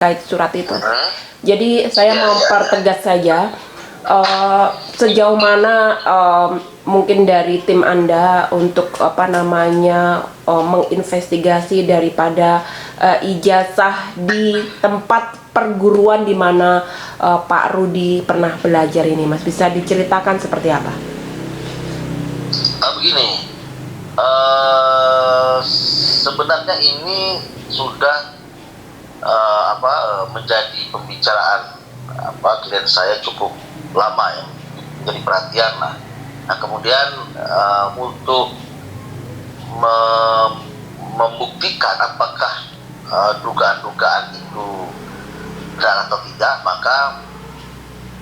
terkait surat itu. Jadi saya mau pertegas saja, sejauh mana mungkin dari tim Anda untuk menginvestigasi daripada ijazah di tempat perguruan di mana Pak Rudi pernah belajar ini, Mas. Bisa diceritakan seperti apa? Begini, sebenarnya ini sudah menjadi pembicaraan klien saya cukup lama ya, menjadi perhatian lah. Nah kemudian untuk membuktikan apakah dugaan-dugaan itu benar atau tidak, maka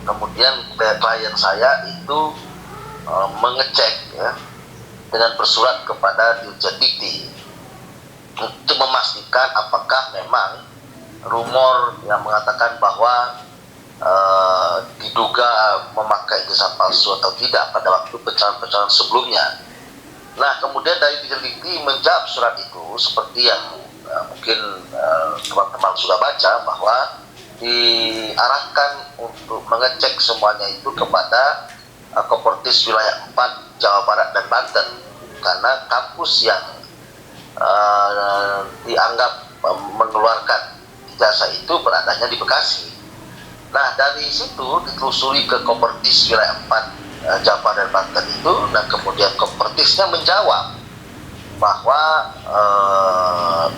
kemudian klien saya itu mengecek ya, dengan bersurat kepada Dirjen Dikti untuk memastikan apakah memang rumor yang mengatakan bahwa diduga memakai ijazah palsu atau tidak pada waktu pencalonan sebelumnya. Nah kemudian dari Dirjen Dikti menjawab surat itu seperti yang mungkin teman-teman sudah baca, bahwa diarahkan untuk mengecek semuanya itu kepada Kopertis wilayah 4 Jawa Barat dan Banten, karena kampus yang dianggap mengeluarkan ijazah itu beradanya di Bekasi. Nah dari situ ditelusuri ke Kopertis wilayah 4 Jawa Barat dan Banten itu, dan kemudian Kopertisnya menjawab bahwa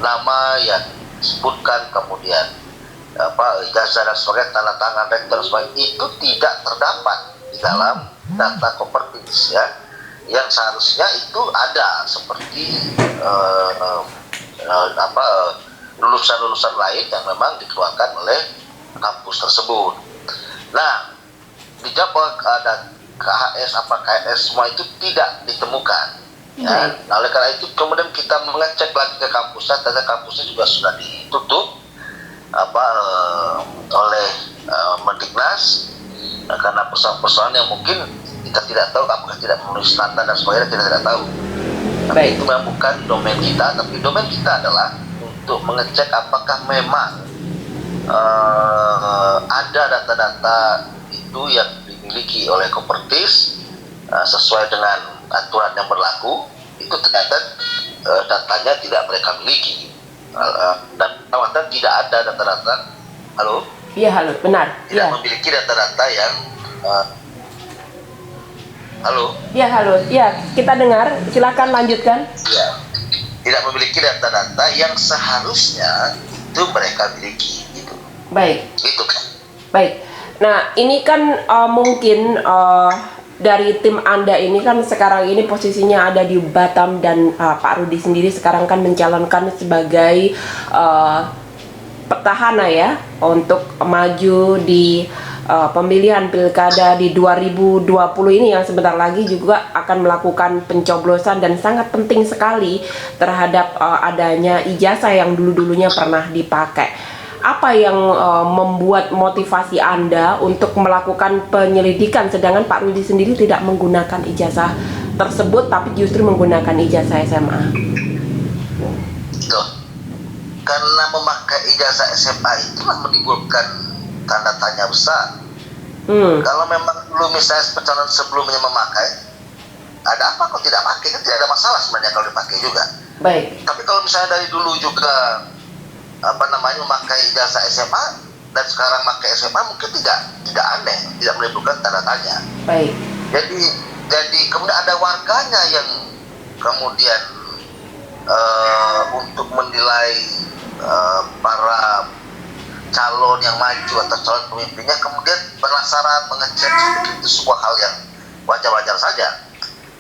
nama yang disebutkan kemudian ijazah dan sebagainya, tanda tangan rektor sebagainya, itu tidak terdapat di dalam data Kopertis ya, yang seharusnya itu ada seperti lulusan-lulusan lain yang memang dikeluarkan oleh kampus tersebut. Nah dijawab ada KHS KS semua itu tidak ditemukan ya. Nah, oleh karena itu kemudian kita mengecek lagi ke kampusnya, ternyata kampusnya juga sudah ditutup oleh Mendiknas karena persoalan-persoalan yang mungkin kita tidak tahu, apakah tidak memenuhi standar dan sebagainya, kita tidak tahu. Tapi itu memang bukan domain kita, tapi domain kita adalah untuk mengecek apakah memang ada data-data itu yang dimiliki oleh Kopertis sesuai dengan aturan yang berlaku, itu ternyata datanya tidak mereka miliki. Dan tidak ada data-data. Halo? Iya, halo, benar. Tidak memiliki data-data yang halo? Iya, halo. Iya, kita dengar. Silakan lanjutkan. Ya, tidak memiliki data-data yang seharusnya itu mereka miliki, gitu. Baik. Gitu kan. Baik. Nah, ini kan mungkin dari tim Anda ini kan sekarang ini posisinya ada di Batam, dan Pak Rudi sendiri sekarang kan mencalonkan sebagai petahana ya untuk maju di pemilihan pilkada di 2020 ini yang sebentar lagi juga akan melakukan pencoblosan, dan sangat penting sekali terhadap adanya ijazah yang dulu-dulunya pernah dipakai. Apa yang membuat motivasi Anda untuk melakukan penyelidikan, sedangkan Pak Rudi sendiri tidak menggunakan ijazah tersebut tapi justru menggunakan ijazah SMA? Loh, karena memakai ijazah SMA itulah menimbulkan tanda tanya besar. Kalau memang dulu misalnya pencalonan sebelumnya memakai, ada apa kok tidak pakai? Kan tidak ada masalah sebenarnya kalau dipakai juga. Baik. Tapi kalau misalnya dari dulu juga memakai ijazah SMA dan sekarang pakai SMA, mungkin tidak aneh, tidak menimbulkan tanda tanya. Baik. Jadi kemudian ada warganya yang kemudian untuk menilai para calon yang maju atau calon pemimpinnya, kemudian penasaran mengecek, itu sebuah hal yang wajar-wajar saja.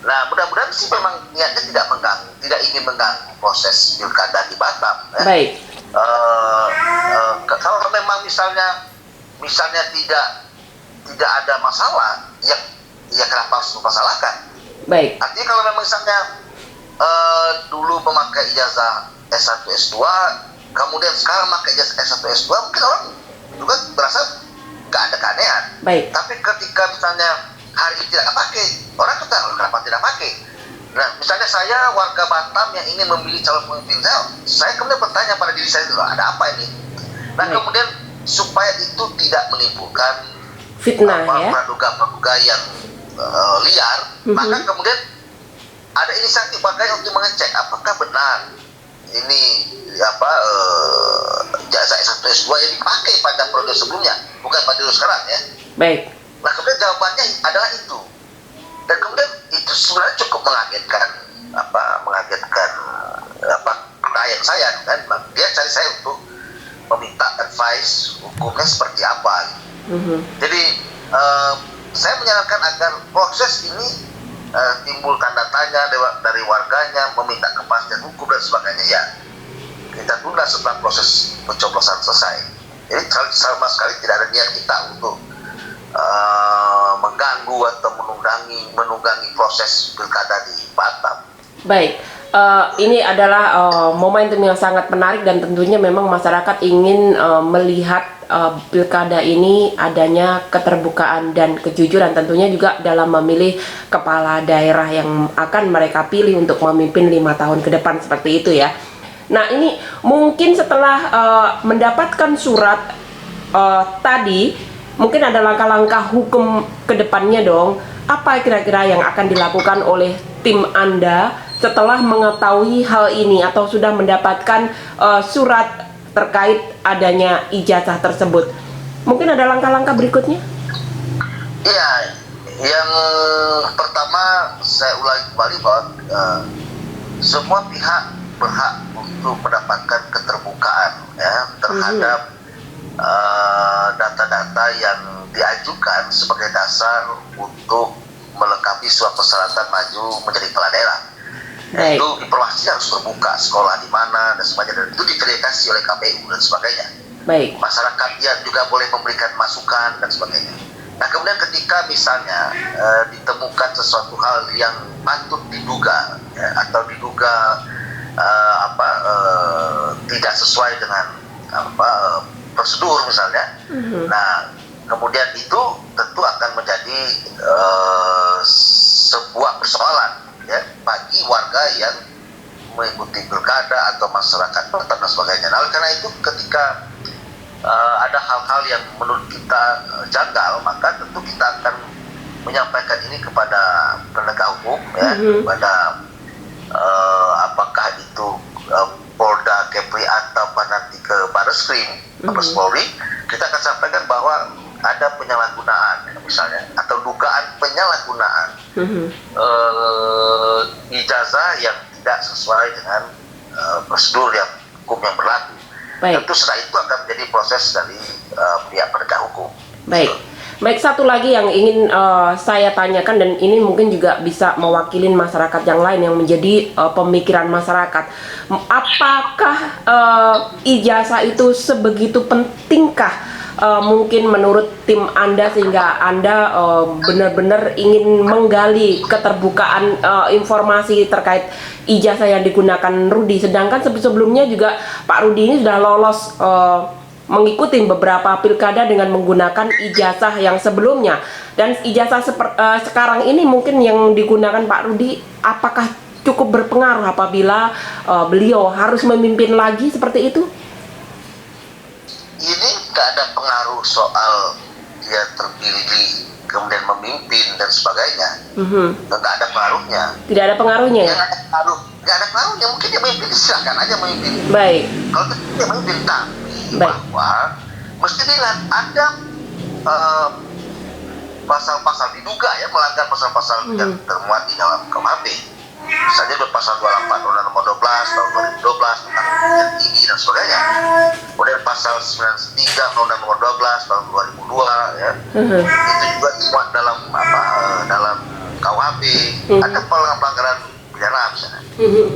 Nah mudah-mudahan sih memang niatnya tidak ingin mengganggu proses pilkada di Batam ya. Baik. Kalau memang misalnya tidak ada masalah, ya kenapa harus mempersalahkan? Baik. Artinya kalau memang misalnya dulu memakai ijazah S1 S2, kemudian sekarang memakai ijazah S1 S2, mungkin orang juga berasa nggak ada keanehan. Baik. Tapi ketika misalnya hari ini tidak pakai, orang kata kenapa tidak pakai? Nah, misalnya saya warga Batam yang ingin memilih calon pemimpin saya kemudian bertanya pada diri saya dulu, ada apa ini? Nah Baik. kemudian supaya itu tidak menimbulkan Fitnah ya. praduga-praduga yang liar, maka kemudian ada inisiatif warga untuk mengecek apakah benar ini jasa S1 S2 yang dipakai pada periode sebelumnya, bukan pada periode sekarang ya. Baik. Nah kemudian jawabannya adalah itu, dan kemudian itu sebenarnya cukup mengagetkan klien saya kan, dia cari saya untuk meminta advice hukumnya seperti apa. Jadi saya menyarankan agar proses ini timbul tanda tanya dari warganya, meminta kepastian hukum dan sebagainya, ya kita tunda setelah proses pencoblosan selesai. Jadi sama sekali tidak ada niat kita untuk mengganggu atau menunggangi proses pilkada di Batam. Baik, ini adalah momentum yang sangat menarik dan tentunya memang masyarakat ingin melihat pilkada ini adanya keterbukaan dan kejujuran, tentunya juga dalam memilih kepala daerah yang akan mereka pilih untuk memimpin 5 tahun ke depan seperti itu ya. Nah ini mungkin setelah mendapatkan surat tadi, mungkin ada langkah-langkah hukum ke depannya dong. Apa kira-kira yang akan dilakukan oleh tim Anda setelah mengetahui hal ini atau sudah mendapatkan surat terkait adanya ijazah tersebut? Mungkin ada langkah-langkah berikutnya? Iya, yang pertama saya ulangi kembali bahwa semua pihak berhak untuk mendapatkan keterbukaan ya terhadap data-data yang diajukan sebagai dasar untuk melengkapi surat persyaratan maju menjadi kepala daerah. Itu informasi harus terbuka, sekolah di mana dan sebagainya, dan itu diverifikasi oleh KPU dan sebagainya. Baik. Masyarakat ya juga boleh memberikan masukan dan sebagainya. Nah kemudian ketika misalnya ditemukan sesuatu hal yang patut diduga ya, atau diduga tidak sesuai dengan prosedur misalnya, nah kemudian itu tentu akan menjadi sebuah persoalan ya bagi warga yang mengikuti pilkada atau masyarakat Batam dan sebagainya. Nah oleh karena itu ketika ada hal-hal yang menurut kita janggal, maka tentu kita akan menyampaikan ini kepada penegak hukum ya, kepada apakah itu Polda, Kepri atau nanti ke Barreskrim, Mabes Polri, kita akan sampaikan bahwa ada penyalahgunaan misalnya atau dugaan penyalahgunaan ijazah yang tidak sesuai dengan prosedur yang hukum yang berlaku. Tentu setelah itu akan menjadi proses dari pihak penegak hukum. Baik, satu lagi yang ingin saya tanyakan, dan ini mungkin juga bisa mewakili masyarakat yang lain yang menjadi pemikiran masyarakat. Apakah ijazah itu sebegitu pentingkah mungkin menurut tim Anda sehingga Anda benar-benar ingin menggali keterbukaan informasi terkait ijazah yang digunakan Rudy, sedangkan sebelumnya juga Pak Rudy ini sudah lolos mengikuti beberapa pilkada dengan menggunakan ijazah yang sebelumnya, dan ijazah sekarang ini mungkin yang digunakan Pak Rudy apakah cukup berpengaruh apabila beliau harus memimpin lagi seperti itu? Ini nggak ada pengaruh soal dia terpilih kemudian memimpin dan sebagainya. Nggak ada pengaruhnya. Tidak ada pengaruhnya ya? Nggak ada pengaruhnya. Mungkin dia memimpin, silakan aja memimpin. Baik. Kalau dia memimpin, tapi bahwa mesti dilihat ada pasal-pasal diduga ya melanggar pasal-pasal yang termuat di dalam KUHP. Misalnya pasal 28 Undang-Undang Nomor 12 tahun 2012 tentang pendidikan tinggi dan sebagainya. Kemudian pasal 93 Undang-Undang Nomor 12 tahun 2002 ya. Itu juga dimuat dalam dalam KUHP. Ada pelanggaran pidana misalnya.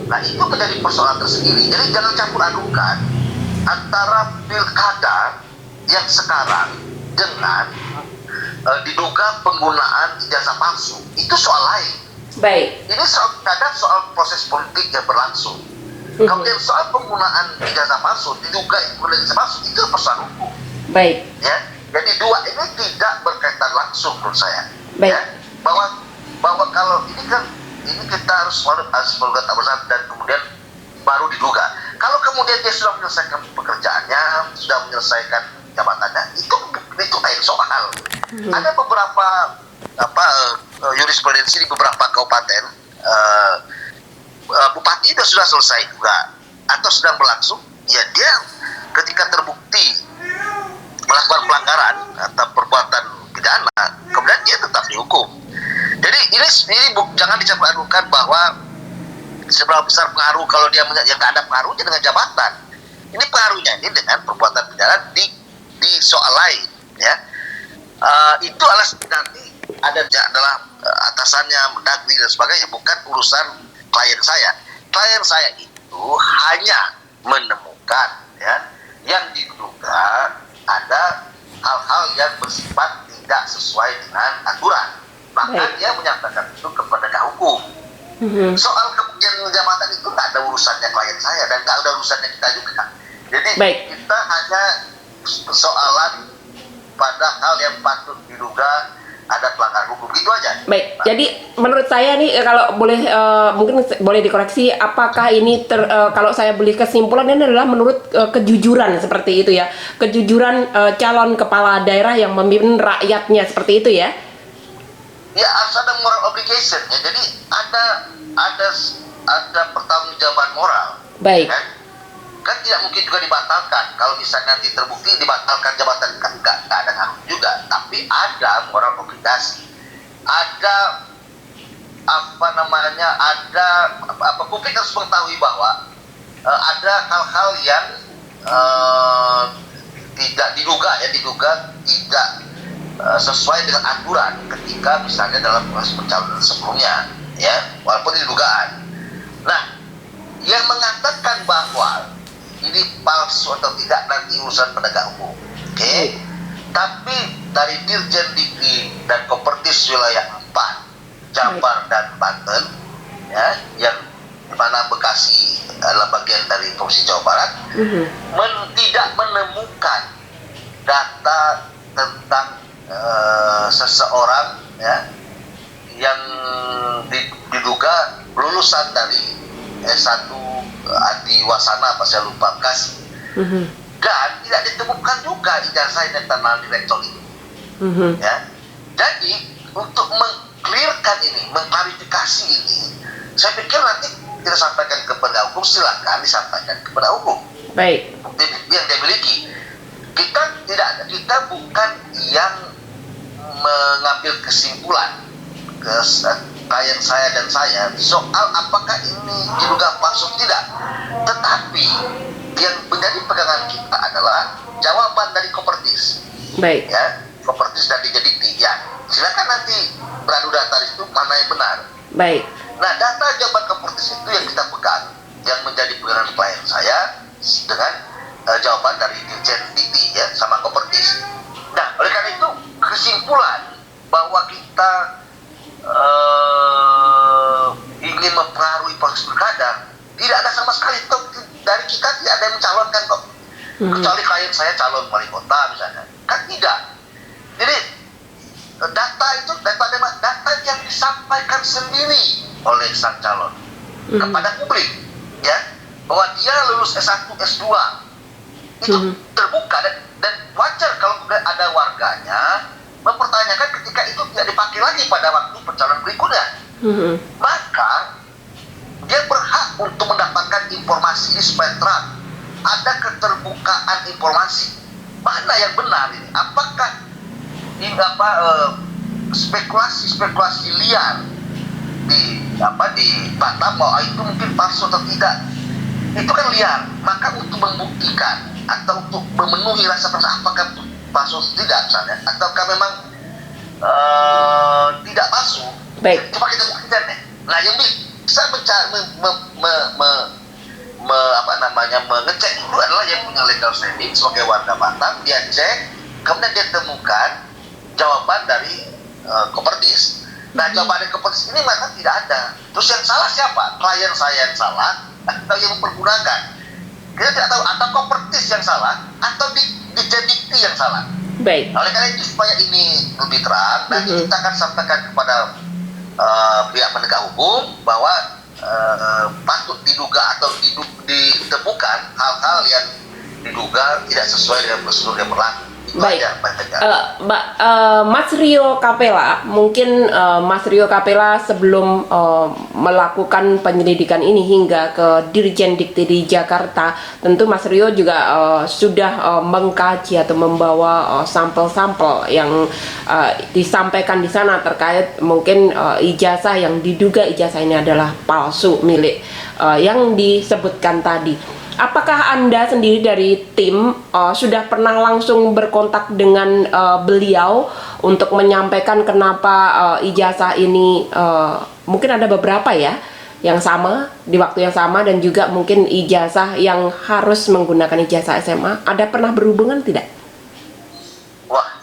Nah itu menjadi persoalan tersendiri. Jadi jangan campur adukan antara pilkada yang sekarang dengan diduga penggunaan ijazah palsu. Itu soal lain. Baik. Ini soal proses politik yang berlangsung. Kemudian soal penggunaan ijazah palsu, diduga penggunaan ijazah palsu, itu persoalan hukum. Baik. Ya, jadi dua ini tidak berkaitan langsung menurut saya. Baik. Ya, bahwa kalau ini kan kita harus melakukan dan kemudian baru diduga. Kalau kemudian dia sudah menyelesaikan pekerjaannya, sudah menyelesaikan jabatannya, itu lain soal. Ada beberapa jurisprudensi di beberapa kabupaten, bupati itu sudah selesai juga atau sedang berlangsung, ya dia ketika terbukti melakukan pelanggaran atau perbuatan pidana, kemudian dia tetap dihukum. Jadi ini jangan dicampur adukan bahwa seberapa besar pengaruh kalau dia yang nggak ada pengaruhnya dengan jabatan. Ini pengaruhnya ini dengan perbuatan pidana di soal lain, ya. Itu nanti adalah atasannya, mendagri dan sebagainya, bukan urusan klien saya. Klien saya itu hanya menemukan, ya, yang diduga ada hal-hal yang bersifat tidak sesuai dengan aturan. Bahkan dia menyampaikan itu ke penegak hukum. Soal kemudian jabatan itu nggak ada urusannya klien saya dan nggak ada urusannya kita juga. Jadi kita hanya persoalan pada hal yang patut diduga ada pelanggaran hukum, gitu aja. Baik, jadi menurut saya nih kalau boleh mungkin boleh dikoreksi, apakah ini kalau saya beli kesimpulan ini adalah menurut kejujuran seperti itu ya, kejujuran calon kepala daerah yang memimpin rakyatnya seperti itu ya? Ya harus ada moral obligation ya, jadi ada pertanggungjawaban moral. Baik. Kan tidak mungkin juga dibatalkan kalau misalnya nanti terbukti dibatalkan jabatan, kan nggak ada ngaruh juga, tapi ada moral obligasi, ada publik harus mengetahui bahwa ada hal-hal yang tidak diduga tidak sesuai dengan aturan ketika misalnya dalam proses pencalonan sebelumnya, ya, walaupun ini dugaan. Nah, yang mengatakan bahwa ini palsu atau tidak nanti urusan penegak hukum, oke? Tapi dari Dirjen Dikti dan Kopertis wilayah 4, Jabar dan Banten, ya, yang di mana Bekasi adalah bagian dari Provinsi Jawa Barat, tidak menemukan data tentang seseorang, ya, yang diduga lulusan dari S1 Adiwasana, apa saya lupa, Bekasi, dan tidak ditemukan juga ijazah yang tanah direktor itu, ya. Jadi untuk mengklirkan ini, mengklarifikasi ini, saya pikir nanti kita sampaikan kepada hukum, silakan disampaikan kepada hukum. Baik. Yang dia miliki. Kita bukan yang mengambil kesimpulan klien saya dan saya soal apakah ini diduga palsu tidak, tetapi yang menjadi pegangan kita adalah jawaban dari Kopertis. Baik. Ya, Kopertis dan Dirjen Dikti. Ya, silakan nanti beradu data itu mana yang benar. Baik. Nah, data jawaban Kopertis itu yang kita pegang, yang menjadi pegangan klien saya dengan jawaban dari Dirjen Dikti, ya, sama Kopertis. Nah, oleh karena itu kesimpulan bahwa kita ingin mempengaruhi proses pilkada tidak ada sama sekali. Dari kita tidak ada yang mencalonkan kok, kecuali klien saya calon wali kota misalnya, kan tidak. Jadi data itu data yang disampaikan sendiri oleh sang calon kepada publik, ya, bahwa dia lulus S1 S2 itu terbuka dan wajar kalau kemudian ada warganya mempertanyakan ketika itu tidak dipakai lagi pada waktu pencalonan berikutnya. Maka dia berhak untuk mendapatkan informasi ini supaya terang, ada keterbukaan informasi mana yang benar ini, apakah ini spekulasi liar di Batam bahwa itu mungkin palsu atau tidak, itu kan liar. Maka untuk membuktikan atau untuk memenuhi rasa percaya apakah itu palsu atau tidak misalnya, ataukah memang tidak palsu, baik, coba kita buktikan deh. Nah, yang bisa mengecek itu adalah yang punya legal standing sebagai warga Batam. Dia cek, kemudian dia temukan jawaban dari Kopertis. Nah, jawaban dari Kopertis ini memang tidak ada. Terus yang salah siapa? Klien saya yang salah atau yang mempergunakan? Kita tidak tahu, atau Kopertis yang salah atau Dirjen Dikti yang salah. Baik. Oleh karena itu supaya ini lebih terang, nanti kita akan sampaikan kepada pihak penegak hukum bahwa patut diduga atau ditemukan hal-hal yang diduga tidak sesuai dengan prosedur yang berlaku. Itu Baik, aja, Pak Tegar. Mas Rio Capella, mungkin Mas Rio Capella sebelum melakukan penyelidikan ini hingga ke Dirjen Dikti di Jakarta, tentu Mas Rio juga sudah mengkaji atau membawa sampel-sampel yang disampaikan di sana terkait mungkin ijazah yang diduga ijazah ini adalah palsu milik yang disebutkan tadi. Apakah Anda sendiri dari tim sudah pernah langsung berkontak dengan beliau untuk menyampaikan kenapa ijazah ini mungkin ada beberapa ya yang sama di waktu yang sama dan juga mungkin ijazah yang harus menggunakan ijazah SMA? Ada pernah berhubungan tidak? Wah,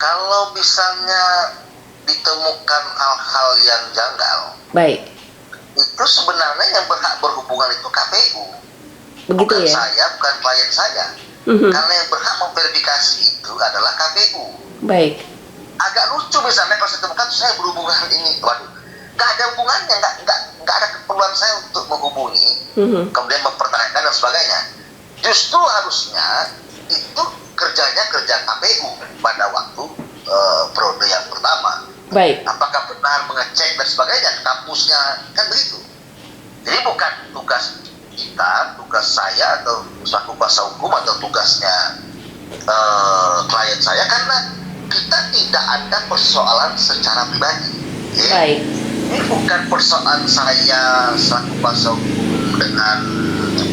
kalau misalnya ditemukan hal-hal yang janggal, Baik, itu sebenarnya yang berhak berhubungan itu KPU. begitu Bukan ya. saya, bukan klien saya. Mhm. Karena yang berhak memverifikasi itu adalah KPU. Baik, Agak lucu misalnya kalau saya temukan saya berhubungan ini, waduh, nggak ada hubungannya, nggak ada keperluan saya untuk menghubungi, Mhm. kemudian mempertanyakan dan sebagainya. Justru harusnya itu kerja KPU pada waktu periode yang pertama. baik, Apakah benar mengecek dan sebagainya, kampusnya, kan begitu. Jadi bukan tugas kita, tugas saya atau selaku kuasa hukum atau tugasnya klien saya, karena kita tidak ada persoalan secara pribadi. Ya. baik, Ini bukan persoalan saya selaku kuasa hukum dengan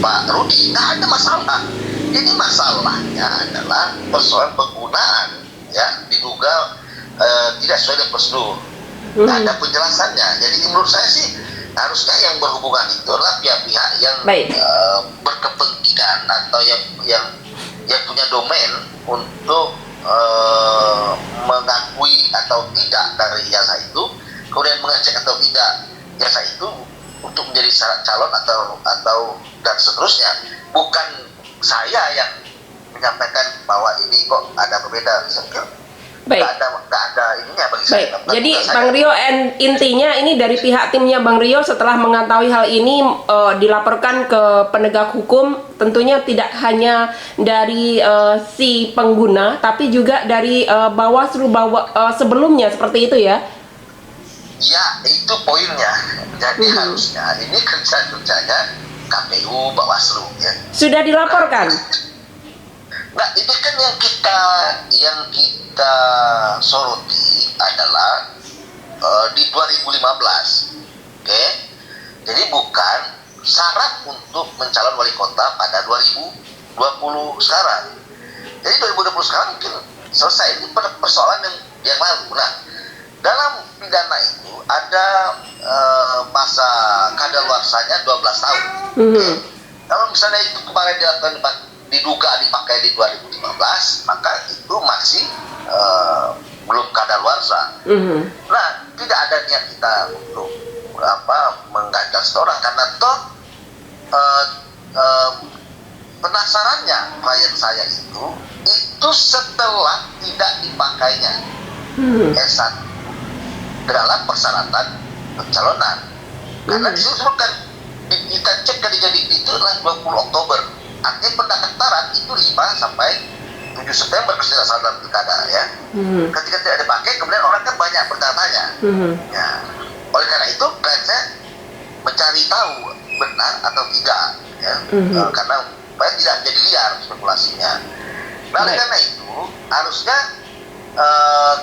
Pak Rudi, nggak ada masalah. Ini masalahnya adalah persoalan penggunaan, ya, diduga tidak sesuai dengan prosedur. Nggak ada penjelasannya. Jadi menurut saya sih harusnya yang berhubungan itu adalah pihak-pihak yang Baik. berkepentingan atau yang punya domain untuk mengakui atau tidak dari ijazah itu, kemudian mengecek atau tidak ijazah itu untuk menjadi syarat calon atau dan seterusnya. Bukan saya yang menyampaikan bahwa ini kok ada berbeda. baik. Nggak ada ininya bagi Baik, saya. jadi Bukan Bang saya. Rio, intinya ini dari pihak timnya Bang Rio setelah mengetahui hal ini dilaporkan ke penegak hukum, tentunya tidak hanya dari si pengguna, tapi juga dari Bawaslu sebelumnya, seperti itu ya? Ya, itu poinnya. Jadi harusnya ini kerjanya KPU, Bawaslu, ya. Sudah dilaporkan? Nah, ini kan yang kita soroti adalah di 2015, oke? Jadi bukan syarat untuk mencalon wali kota pada 2020 sekarang. Jadi 2020 sekarang mungkin selesai, ini persoalan yang lalu. Nah, dalam pidana itu ada masa kadaluarsanya 12 tahun. Oke? Kalau misalnya itu kemarin diduga dipakai di 2015, maka itu masih belum kadaluarsa. Nah, tidak ada niat kita untuk mengganjal seorang, karena toh penasarannya klien saya itu setelah tidak dipakainya S1 dalam persyaratan pencalonan. Karena disebutkan kita cek jadi itu adalah 20 Oktober. Artinya pendaftaran itu 5 sampai 7 September ketika dalam pilkada, ya. Ketika tidak dipakai, kemudian orang kan banyak bertanya-tanya. Ya. Oleh karena itu, klien saya mencari tahu benar atau tidak, ya. Karena supaya tidak menjadi liar spekulasinya. Nah, oleh karena itu harusnya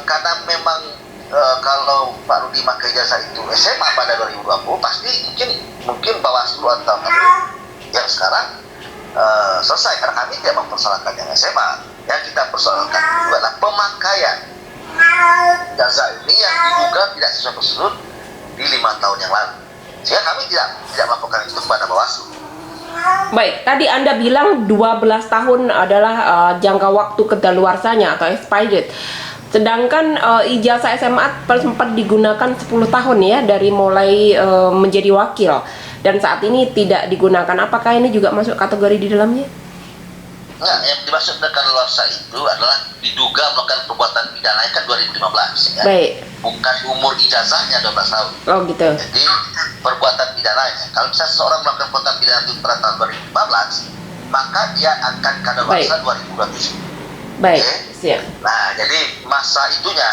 karena memang kalau Pak Rudi pakai jasa itu SMA pada 2020, pasti mungkin Bawaslu atau yang sekarang selesai, karena kami tidak mempersoalkan yang SMA. Yang kita persoalkan itu adalah pemakaian jasa ini yang diduga tidak sesuai prosedur di 5 tahun yang lalu, sehingga kami tidak melakukan itu kepada Bawaslu. Baik, tadi Anda bilang 12 tahun adalah jangka waktu kedaluarsanya atau expired. Sedangkan ijazah SMA sempat digunakan 10 tahun ya, dari mulai menjadi wakil, dan saat ini tidak digunakan. Apakah ini juga masuk kategori di dalamnya? Nah, yang dimaksud dengan kadaluarsa itu adalah diduga melakukan perbuatan pidana kan 2015, ya. Baik. bukan umur ijazahnya 12 tahun. Oh gitu. Jadi perbuatan pidananya, kalau misalnya seseorang melakukan perbuatan pidana itu pada tahun 2014, maka dia akan kadaluarsa 2020. Baik, Oke? siap. Nah, jadi masa itunya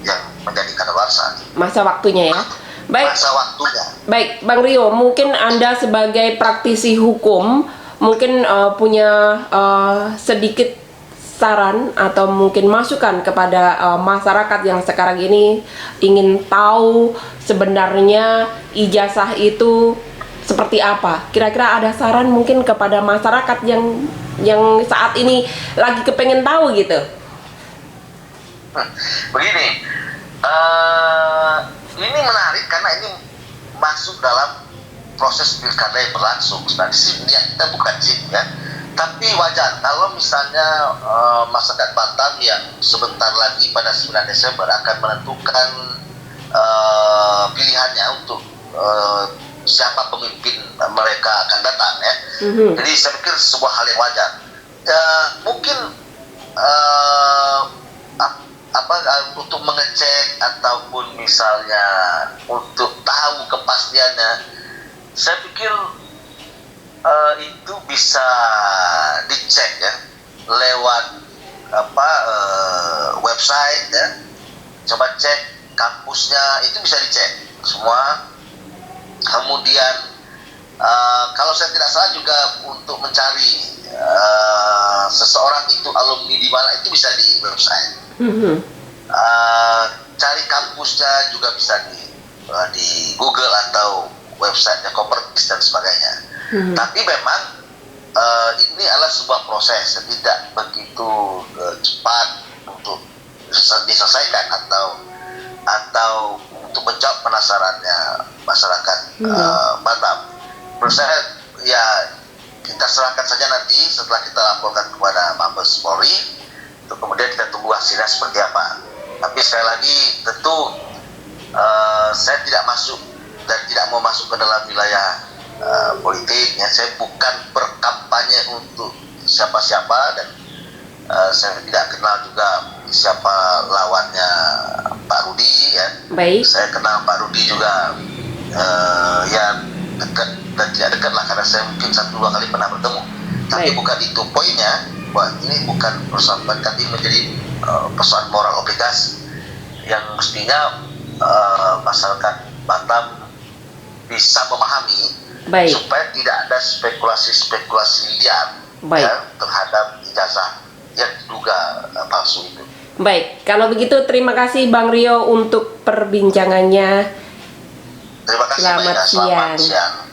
yang menjadi kadaluarsa. Masa waktunya ya. Baik. Masa waktunya. Baik, Bang Rio, mungkin Anda sebagai praktisi hukum mungkin punya sedikit saran atau mungkin masukan kepada masyarakat yang sekarang ini ingin tahu sebenarnya ijazah itu seperti apa. Kira-kira ada saran mungkin kepada masyarakat yang saat ini lagi kepengen tahu gitu. Begini, ini menarik karena ini masuk dalam proses pilkada yang berlangsung. Sebenarnya sih kita bukan sih ya, tapi wajar kalau misalnya masyarakat Batam yang sebentar lagi pada 9 Desember akan menentukan pilihannya untuk siapa pemimpin mereka akan datang ya. Jadi saya pikir sebuah hal yang wajar. Mungkin untuk mengecek ataupun misalnya untuk tahu kepastiannya, saya pikir itu bisa dicek ya lewat website ya. Coba cek kampusnya, itu bisa dicek semua. Kemudian kalau saya tidak salah juga untuk mencari seseorang itu alumni di mana itu bisa di website. Cari kampusnya juga bisa di Google atau websitenya Kopertis dan sebagainya. Tapi memang ini adalah sebuah proses, tidak begitu cepat untuk diselesaikan atau untuk menjawab penasarannya masyarakat Batam. Menurut saya ya kita serahkan saja nanti setelah kita laporkan kepada Mabes Polri, untuk kemudian kita tunggu hasilnya seperti apa. Tapi sekali lagi tentu saya tidak masuk dan tidak mau masuk ke dalam wilayah politik ya. Saya bukan berkampanye untuk siapa-siapa dan saya tidak kenal juga siapa lawannya Pak Rudi ya. Baik. Saya kenal Pak Rudi juga ya dekat dan tidak dekat lah, karena saya mungkin 1-2 kali pernah bertemu. Tapi bukan itu poinnya, bahwa ini bukan persoalan, tapi menjadi persoalan moral obligasi yang mestinya masyarakat Batam bisa memahami. Baik. Supaya tidak ada spekulasi liar ya, terhadap ijazah yang diduga palsu itu. Baik, kalau begitu terima kasih Bang Rio untuk perbincangannya. Terima kasih. Selamat siang.